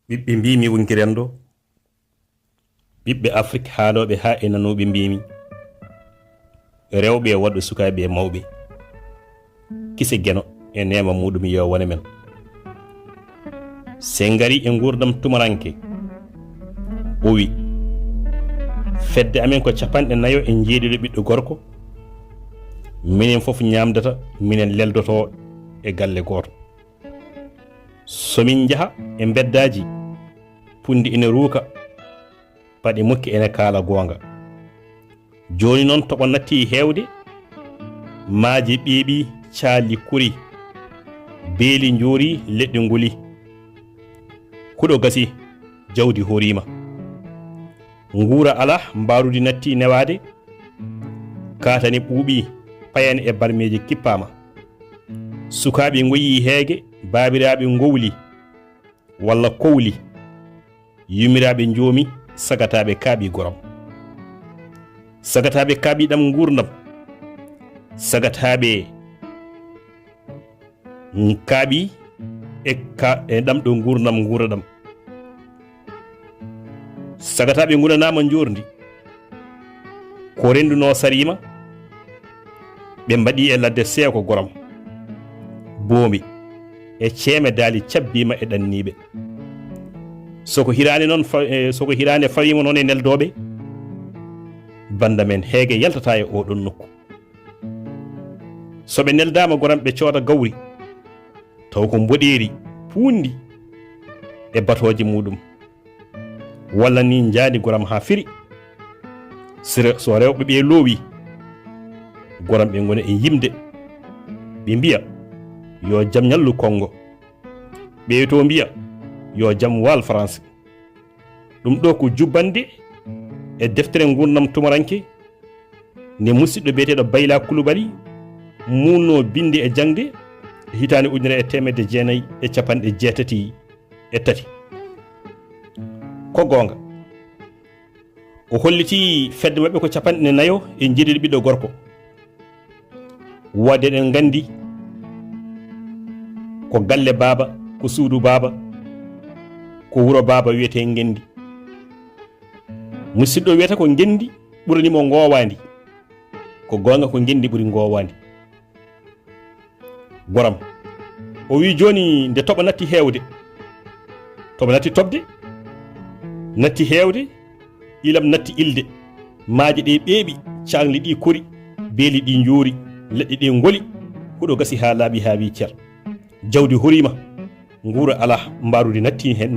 ɓiɓɓe mbimi wonkiren ɗo ɓiɓɓe Afrique haaloɓe ha e nanoɓe mbimi rewɓe waɗɓe sukaɓe e mawɓe kise gueno e nema muɗum yo wone men se ngari e gurdam tumaranke o wi fedde amen ko capanɗe nayo e jeeɗiɗo ɓiɗɗo gorko minen foof ñamdata minen leldoto e galle goto somin jaaha e beddaji pundi ene ruuka paɗe mokki ene kaala gonga joni noon toɓo natti hewde maaji ɓeeɓi caali kuri beeli joori leɗɗe nguli kuɗo gasi jawdi horima nguura ala mbarudi natti newade katani ɓuuɓi payani e barmeji kippama sukaɓe goyi heege babiraɓe gowli walla kowli yumiraɓe joomi sagataɓe kaaɓi goram sagataɓe kaaɓiɗam gurdam sagataɓe kaaɓi e ɗamɗo gurdam guraɗam sagataɓe gudanama jordi ko renduno sarima ɓe mbaɗi e ladde seeko goram boomi e ceeme daali cabbima e ɗanniɓe soko hirani noon soko hirani fawima noon e neldoɓe banda men heege yaltata e oɗon nokku soɓe neldama goram ɓe cooda gawri taw ko mboɗeeri puundi e batoji muɗum walla ni jaadi goram ha firi so rewɓe ɓe loowi goram ɓe gona e yimde ɓe mbiya yo jam ñallu Congo ɓe to mbiya yo jam wal France ɗum ɗo ko jubbande e deftere gurdam tumaranke ne musidɗo biyeteɗo Bayla Coulibaly munno binde e jangde hitande ujunere e temedde jeenayyi e capanɗe jeetati e tati ko gonga o holliti fedde mabɓe ko capanɗe nayo e jeeɗiɗo ɓiɗɗo gorko wadde ɗen gandi ko galle baba ko suudu baba ko wuro baba wiyete ngendi musidɗo wiyata ko ngendi ɓuranimo ngowandi ko gonga ko ngendi ɓuuri ngowandi goram o wi joni nde toɓo natti hewde toɓo natti tobde natti hewde ilam natti ilde maaje ɗe ɓeeɓi cangli ɗi kori beeli ɗi joori leɗɗe ɗe ngoli huɗo gasi ha laaɓi ha wi cer jawdi horima nguura ala mbarude natti hen